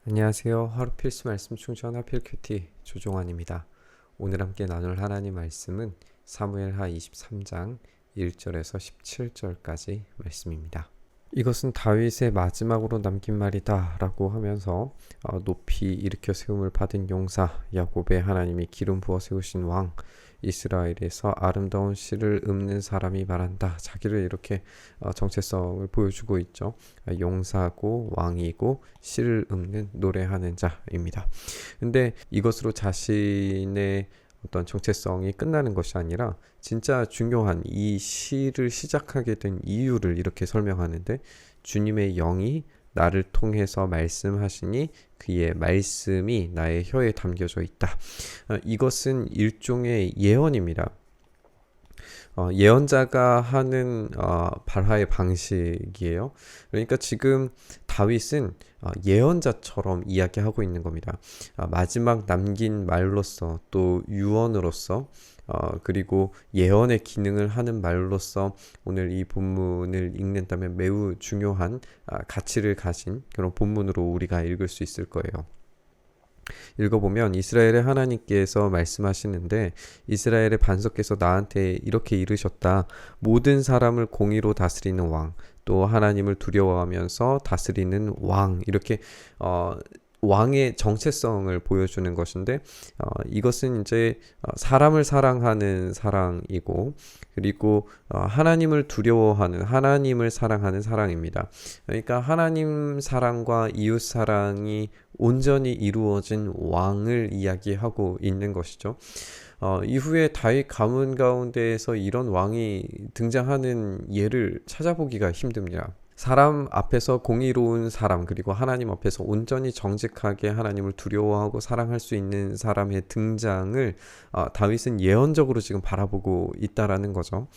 안녕하세요. 하루 필수 말씀 충전 하필 큐티 조종환입니다. 오늘 함께 나눌 하나님 말씀은 사무엘하 23장 1절에서 17절까지 말씀입니다. 이것은 다윗의 마지막으로 남긴 말이다 라고 하면서 높이 일으켜 세움을 받은 용사 야곱의 하나님이 기름 부어 세우신 왕 이스라엘에서 아름다운 시를 읊는 사람이 말한다. 자기를 이렇게 정체성을 보여주고 있죠. 용사고 왕이고 시를 읊는 노래하는 자입니다. 근데 이것으로 자신의 어떤 정체성이 끝나는 것이 아니라 진짜 중요한 이 시를 시작하게 된 이유를 이렇게 설명하는데, 주님의 영이 나를 통해서 말씀하시니 그의 말씀이 나의 혀에 담겨져 있다. 이것은 일종의 예언입니다. 예언자가 하는 발화의 방식이에요. 그러니까 지금 다윗은 예언자처럼 이야기하고 있는 겁니다. 마지막 남긴 말로서, 또 유언으로서, 그리고 예언의 기능을 하는 말로서 오늘 이 본문을 읽는다면 매우 중요한 가치를 가진 그런 본문으로 우리가 읽을 수 있을 거예요. 읽어보면 이스라엘의 하나님께서 말씀하시는데, 이스라엘의 반석께서 나한테 이렇게 이르셨다. 모든 사람을 공의로 다스리는 왕, 또 하나님을 두려워하면서 다스리는 왕, 이렇게 왕의 정체성을 보여주는 것인데, 이것은 이제 사람을 사랑하는 사랑이고, 그리고 하나님을 두려워하는, 하나님을 사랑하는 사랑입니다. 그러니까 하나님 사랑과 이웃 사랑이 온전히 이루어진 왕을 이야기하고 있는 것이죠. 이후에 다윗 가문 가운데에서 이런 왕이 등장하는 예를 찾아보기가 힘듭니다. 사람 앞에서 공의로운 사람, 그리고 하나님 앞에서 온전히 정직하게 하나님을 두려워하고 사랑할 수 있는 사람의 등장을 다윗은 예언적으로 지금 바라보고 있다라는 거죠.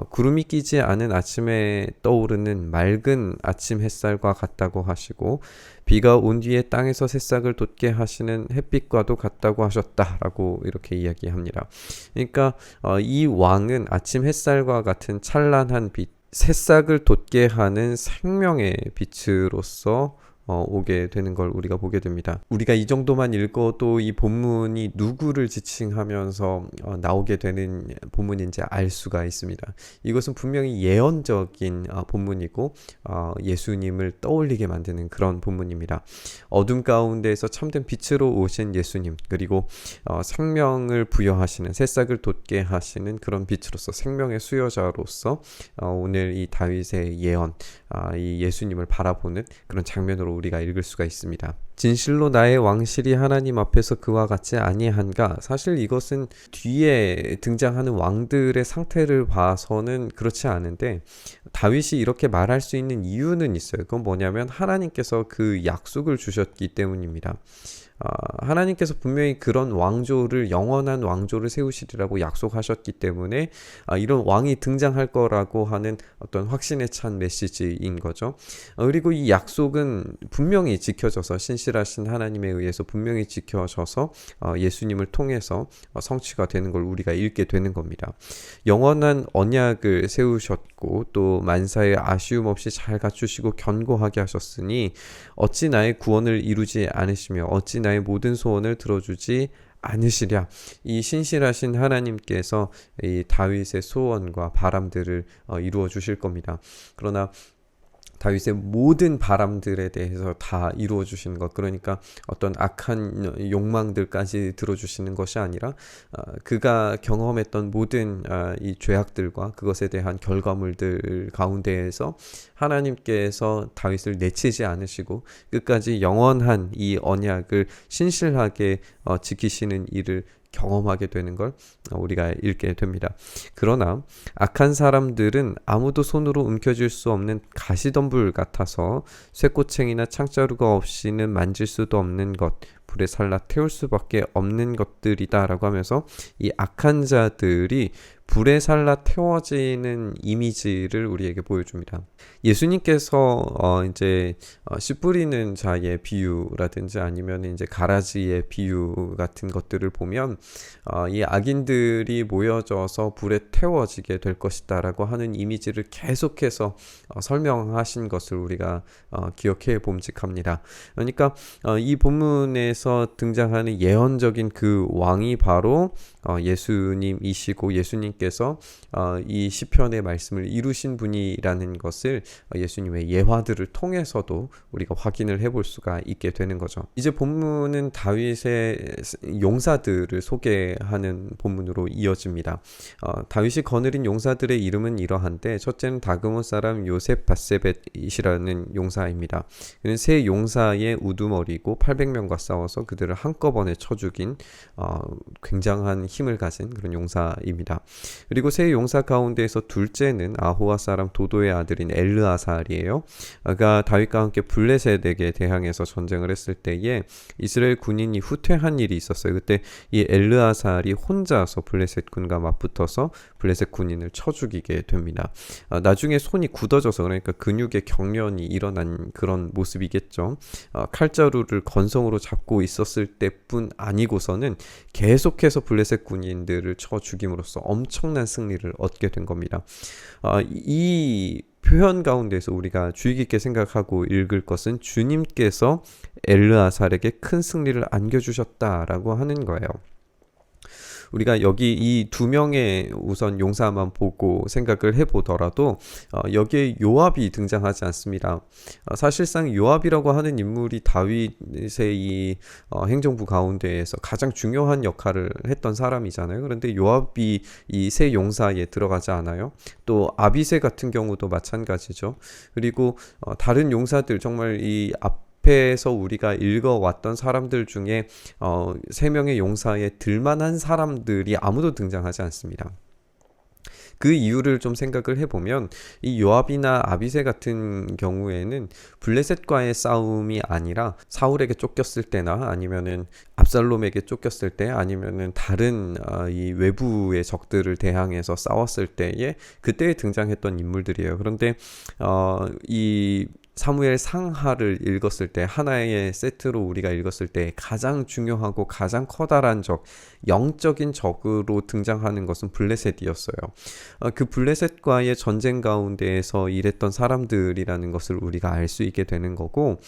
구름이 끼지 않은 아침에 떠오르는 맑은 아침 햇살과 같다고 하시고, 비가 온 뒤에 땅에서 새싹을 돋게 하시는 햇빛과도 같다고 하셨다라고 이렇게 이야기합니다. 그러니까 이 왕은 아침 햇살과 같은 찬란한 빛, 새싹을 돋게 하는 생명의 빛으로서 오게 되는 걸 우리가 보게 됩니다. 우리가 이 정도만 읽어도 이 본문이 누구를 지칭하면서 나오게 되는 본문인지 알 수가 있습니다. 이것은 분명히 예언적인 본문이고 예수님을 떠올리게 만드는 그런 본문입니다. 어둠 가운데에서 참된 빛으로 오신 예수님, 그리고 생명을 부여하시는, 새싹을 돋게 하시는 그런 빛으로서, 생명의 수여자로서 오늘 이 다윗의 예언, 이 예수님을 바라보는 그런 장면으로 우리가 읽을 수가 있습니다. 진실로 나의 왕실이 하나님 앞에서 그와 같지 아니한가? 사실 이것은 뒤에 등장하는 왕들의 상태를 봐서는 그렇지 않은데, 다윗이 이렇게 말할 수 있는 이유는 있어요. 그건 뭐냐면 하나님께서 그 약속을 주셨기 때문입니다. 하나님께서 분명히 그런 왕조를, 영원한 왕조를 세우시리라고 약속하셨기 때문에 이런 왕이 등장할 거라고 하는 어떤 확신에 찬 메시지인 거죠. 그리고 이 약속은 분명히 지켜져서, 신실하신 하나님에 의해서 분명히 지켜져서 예수님을 통해서 성취가 되는 걸 우리가 읽게 되는 겁니다. 영원한 언약을 세우셨고, 또 만사에 아쉬움 없이 잘 갖추시고 견고하게 하셨으니 어찌 나의 구원을 이루지 않으시며 어찌 나의 모든 소원을 들어주지 않으시랴. 이 신실하신 하나님께서 이 다윗의 소원과 바람들을 이루어 주실 겁니다. 그러나 다윗의 모든 바람들에 대해서 다 이루어 주시는 것, 그러니까 어떤 악한 욕망들까지 들어주시는 것이 아니라 그가 경험했던 모든 이 죄악들과 그것에 대한 결과물들 가운데에서 하나님께서 다윗을 내치지 않으시고 끝까지 영원한 이 언약을 신실하게 지키시는 일을 경험하게 되는 걸 우리가 읽게 됩니다. 그러나 악한 사람들은 아무도 손으로 움켜쥘 수 없는 가시덤불 같아서 쇠꼬챙이나 창자루가 없이는 만질 수도 없는 것, 불에 살라 태울 수밖에 없는 것들이다 라고 하면서 이 악한 자들이 불에 살라 태워지는 이미지를 우리에게 보여줍니다. 예수님께서 씨 뿌리는 자의 비유라든지 아니면 이제 가라지의 비유 같은 것들을 보면 이 악인들이 모여져서 불에 태워지게 될 것이다라고 하는 이미지를 계속해서 설명하신 것을 우리가 기억해 봄직합니다. 그러니까 이 본문에서 등장하는 예언적인 그 왕이 바로 예수님이시고 예수님께서 이 시편의 말씀을 이루신 분이라는 것을 예수님의 예화들을 통해서도 우리가 확인을 해볼 수가 있게 되는 거죠. 이제 본문은 다윗의 용사들을 소개하는 본문으로 이어집니다. 다윗이 거느린 용사들의 이름은 이러한데 첫째는 다그몬 사람 요셉 바세벳이라는 용사입니다. 그는 세 용사의 우두머리고 800명과 싸워서 그들을 한꺼번에 쳐 죽인 굉장한 힘을 가진 그런 용사입니다. 그리고 세 용사 가운데에서 둘째는 아호와 사람 도도의 아들인 엘르아살이에요. 그가 다윗과 함께 블레셋에게 대항해서 전쟁을 했을 때에 이스라엘 군인이 후퇴한 일이 있었어요. 그때 이 엘르아살이 혼자서 블레셋 군과 맞붙어서 블레셋 군인을 쳐 죽이게 됩니다. 나중에 손이 굳어져서 그러니까 근육의 경련이 일어난 그런 모습이겠죠. 칼자루를 건성으로 잡고 있었을 때뿐 아니고서는 계속해서 블레셋 군인들을 쳐 죽임으로써 엄청난 승리를 얻게 된 겁니다. 이 표현 가운데서 우리가 주의 깊게 생각하고 읽을 것은 주님께서 엘르아살에게 큰 승리를 안겨주셨다라고 하는 거예요. 우리가 여기 이 두 명의 우선 용사만 보고 생각을 해보더라도 여기에 요압이 등장하지 않습니다. 사실상 요압이라고 하는 인물이 다윗의 이 행정부 가운데에서 가장 중요한 역할을 했던 사람이잖아요. 그런데 요압이 이 세 용사에 들어가지 않아요. 또 아비새 같은 경우도 마찬가지죠. 그리고 다른 용사들 정말 이 앞에서 우리가 읽어왔던 사람들 중에 세 명의 용사에 들만한 사람들이 아무도 등장하지 않습니다. 그 이유를 좀 생각을 해보면 이 요압이나 아비새 같은 경우에는 블레셋과의 싸움이 아니라 사울에게 쫓겼을 때나 아니면은 압살롬에게 쫓겼을 때 아니면은 다른 이 외부의 적들을 대항해서 싸웠을 때에 그때 등장했던 인물들이에요. 그런데 이 사무엘 상하를 읽었을 때 하나의 세트로 우리가 읽었을 때 가장 중요하고 가장 커다란 적, 영적인 적으로 등장하는 것은 블레셋이었어요. 그 블레셋과의 전쟁 가운데에서 일했던 사람들이라는 것을 우리가 알 수 있게 되는 거고,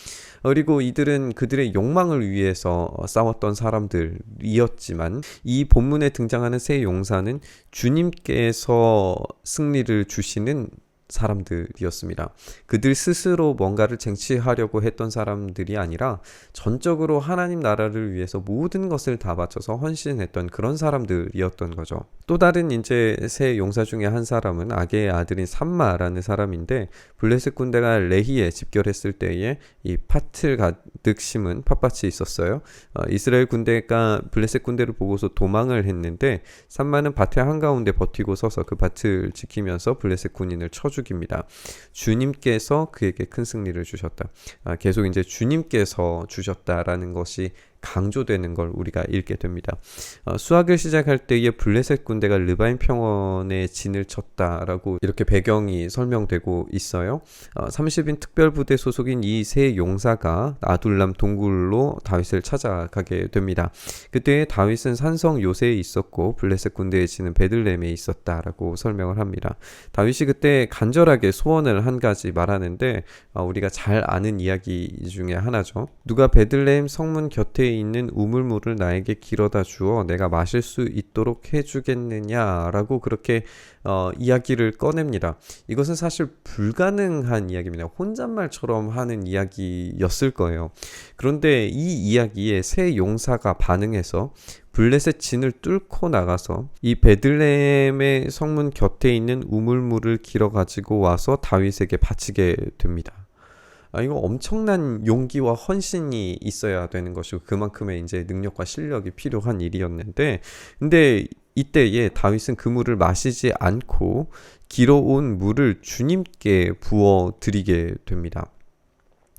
그리고 이들은 그들의 욕망을 위해서 싸웠던 사람들이었지만 이 본문에 등장하는 세 용사는 주님께서 승리를 주시는 사람들이었습니다. 그들 스스로 뭔가를 쟁취하려고 했던 사람들이 아니라 전적으로 하나님 나라를 위해서 모든 것을 다 바쳐서 헌신했던 그런 사람들이었던 거죠. 또 다른 이제 세 용사 중에 한 사람은 아게의 아들인 삼마라는 사람인데 블레셋 군대가 레히에 집결했을 때에 이 팥을 가득 심은 팥밭이 있었어요. 이스라엘 군대가 블레셋 군대를 보고서 도망을 했는데 삼마는 밭의 한가운데 버티고 서서 그 밭을 지키면서 블레셋 군인을 쳐 죽입니다. 주님께서 그에게 큰 승리를 주셨다. 계속 이제 주님께서 주셨다라는 것이 강조되는 걸 우리가 읽게 됩니다. 수학을 시작할 때에 블레셋 군대가 르바임 평원에 진을 쳤다라고 이렇게 배경이 설명되고 있어요. 30인 특별부대 소속인 이 세 용사가 아둘람 동굴로 다윗을 찾아가게 됩니다. 그때 다윗은 산성 요새에 있었고 블레셋 군대의 진은 베들레헴에 있었다라고 설명을 합니다. 다윗이 그때 간절하게 소원을 한 가지 말하는데 우리가 잘 아는 이야기 중에 하나죠. 누가 베들레헴 성문 곁에 있는 우물물을 나에게 길어다 주어 내가 마실 수 있도록 해주겠느냐라고 그렇게 이야기를 꺼냅니다. 이것은 사실 불가능한 이야기입니다. 혼잣말처럼 하는 이야기였을 거예요. 그런데 이 이야기에 세 용사가 반응해서 블레셋 진을 뚫고 나가서 이 베들레헴의 성문 곁에 있는 우물물을 길어 가지고 와서 다윗에게 바치게 됩니다. 이거 엄청난 용기와 헌신이 있어야 되는 것이고 그만큼의 이제 능력과 실력이 필요한 일이었는데, 근데 이때에 다윗은 그 물을 마시지 않고 길어온 물을 주님께 부어 드리게 됩니다.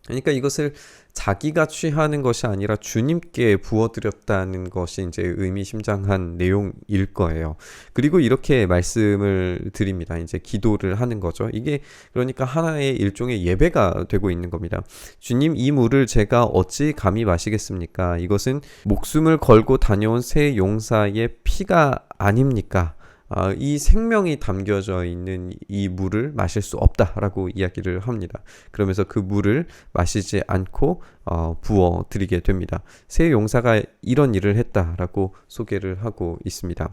그러니까 이것을 자기가 취하는 것이 아니라 주님께 부어드렸다는 것이 이제 의미심장한 내용일 거예요. 그리고 이렇게 말씀을 드립니다. 이제 기도를 하는 거죠. 이게 그러니까 하나의 일종의 예배가 되고 있는 겁니다. 주님, 이 물을 제가 어찌 감히 마시겠습니까? 이것은 목숨을 걸고 다녀온 새 용사의 피가 아닙니까? 이 생명이 담겨져 있는 이 물을 마실 수 없다라고 이야기를 합니다. 그러면서 그 물을 마시지 않고 부어 드리게 됩니다. 새 용사가 이런 일을 했다라고 소개를 하고 있습니다.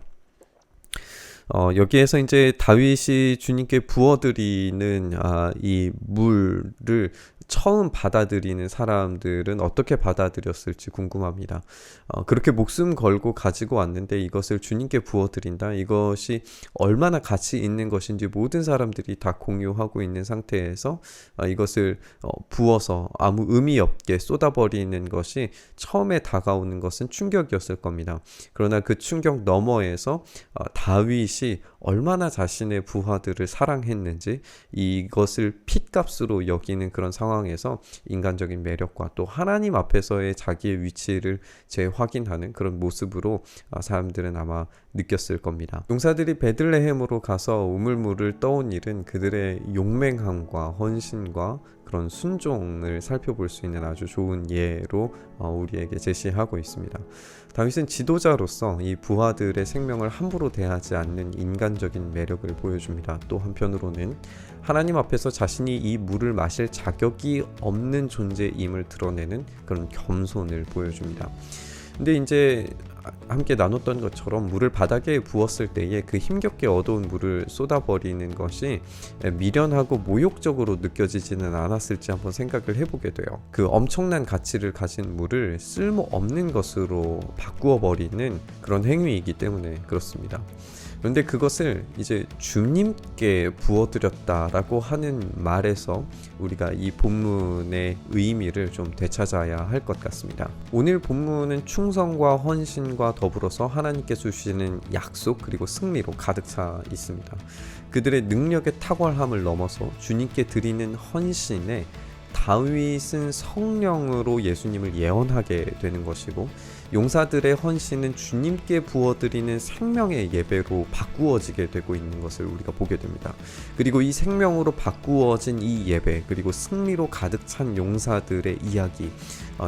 여기에서 이제 다윗이 주님께 부어드리는 이 물을 처음 받아들이는 사람들은 어떻게 받아들였을지 궁금합니다. 그렇게 목숨 걸고 가지고 왔는데 이것을 주님께 부어드린다. 이것이 얼마나 가치 있는 것인지 모든 사람들이 다 공유하고 있는 상태에서 이것을 부어서 아무 의미 없게 쏟아버리는 것이 처음에 다가오는 것은 충격이었을 겁니다. 그러나 그 충격 너머에서 다윗이 얼마나 자신의 부하들을 사랑했는지 이것을 핏값으로 여기는 그런 상황에서 인간적인 매력과 또 하나님 앞에서의 자기의 위치를 재확인하는 그런 모습으로 사람들은 아마 느꼈을 겁니다. 용사들이 베들레헴으로 가서 우물물을 떠온 일은 그들의 용맹함과 헌신과 그런 순종을 살펴볼 수 있는 아주 좋은 예로 우리에게 제시하고 있습니다. 다윗은 지도자로서 이 부하들의 생명을 함부로 대하지 않는 인간적인 매력을 보여줍니다. 또 한편으로는 하나님 앞에서 자신이 이 물을 마실 자격이 없는 존재임을 드러내는 그런 겸손을 보여줍니다. 근데 이제 함께 나눴던 것처럼 물을 바닥에 부었을 때에 그 힘겹게 얻어온 물을 쏟아버리는 것이 미련하고 모욕적으로 느껴지지는 않았을지 한번 생각을 해보게 돼요. 그 엄청난 가치를 가진 물을 쓸모없는 것으로 바꾸어 버리는 그런 행위이기 때문에 그렇습니다. 그런데 그것을 이제 주님께 부어드렸다라고 하는 말에서 우리가 이 본문의 의미를 좀 되찾아야 할 것 같습니다. 오늘 본문은 충성과 헌신과 더불어서 하나님께 주시는 약속 그리고 승리로 가득 차 있습니다. 그들의 능력의 탁월함을 넘어서 주님께 드리는 헌신에 다윗은 성령으로 예수님을 예언하게 되는 것이고 용사들의 헌신은 주님께 부어드리는 생명의 예배로 바꾸어지게 되고 있는 것을 우리가 보게 됩니다. 그리고 이 생명으로 바꾸어진 이 예배 그리고 승리로 가득 찬 용사들의 이야기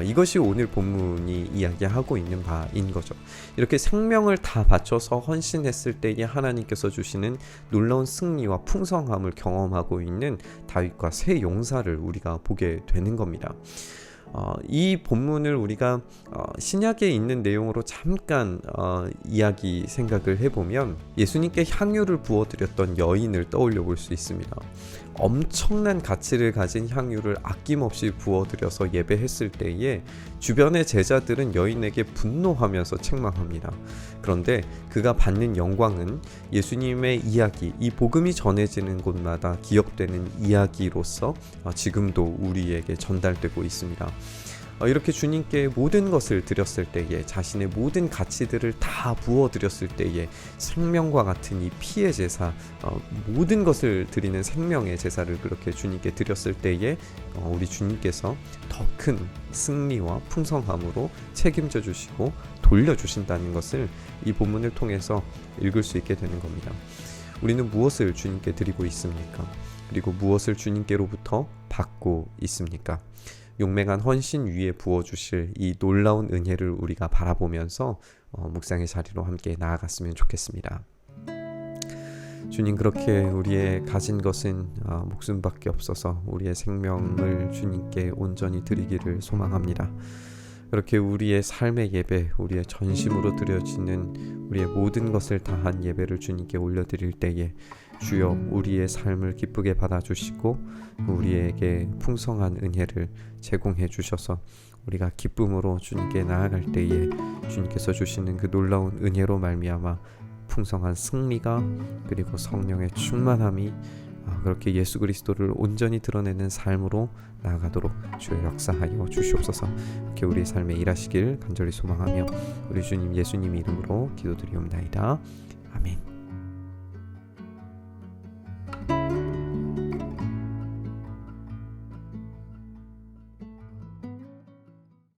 이것이 오늘 본문이 이야기하고 있는 바인 거죠. 이렇게 생명을 다 바쳐서 헌신했을 때에 하나님께서 주시는 놀라운 승리와 풍성함을 경험하고 있는 다윗과 세 용사를 우리가 보게 되는 겁니다. 이 본문을 우리가 신약에 있는 내용으로 잠깐 이야기 생각을 해보면 예수님께 향유를 부어드렸던 여인을 떠올려 볼 수 있습니다. 엄청난 가치를 가진 향유를 아낌없이 부어드려서 예배했을 때에 주변의 제자들은 여인에게 분노하면서 책망합니다. 그런데 그가 받는 영광은 예수님의 이야기, 이 복음이 전해지는 곳마다 기억되는 이야기로서 지금도 우리에게 전달되고 있습니다. 이렇게 주님께 모든 것을 드렸을 때에 자신의 모든 가치들을 다 부어드렸을 때에 생명과 같은 이 피의 제사 모든 것을 드리는 생명의 제사를 그렇게 주님께 드렸을 때에 우리 주님께서 더 큰 승리와 풍성함으로 책임져 주시고 돌려주신다는 것을 이 본문을 통해서 읽을 수 있게 되는 겁니다. 우리는 무엇을 주님께 드리고 있습니까? 그리고 무엇을 주님께로부터 받고 있습니까? 용맹한 헌신 위에 부어주실 이 놀라운 은혜를 우리가 바라보면서 묵상의 자리로 함께 나아갔으면 좋겠습니다. 주님, 그렇게 우리의 가진 것은 목숨밖에 없어서 우리의 생명을 주님께 온전히 드리기를 소망합니다. 그렇게 우리의 삶의 예배, 우리의 전심으로 드려지는 우리의 모든 것을 다한 예배를 주님께 올려드릴 때에 주여 우리의 삶을 기쁘게 받아주시고 우리에게 풍성한 은혜를 제공해 주셔서 우리가 기쁨으로 주님께 나아갈 때에 주님께서 주시는 그 놀라운 은혜로 말미암아 풍성한 승리가 그리고 성령의 충만함이 그렇게 예수 그리스도를 온전히 드러내는 삶으로 나아가도록 주의 역사하여 주시옵소서. 이렇게 우리의 삶에 일하시길 간절히 소망하며 우리 주님 예수님 이름으로 기도드리옵나이다. 아멘.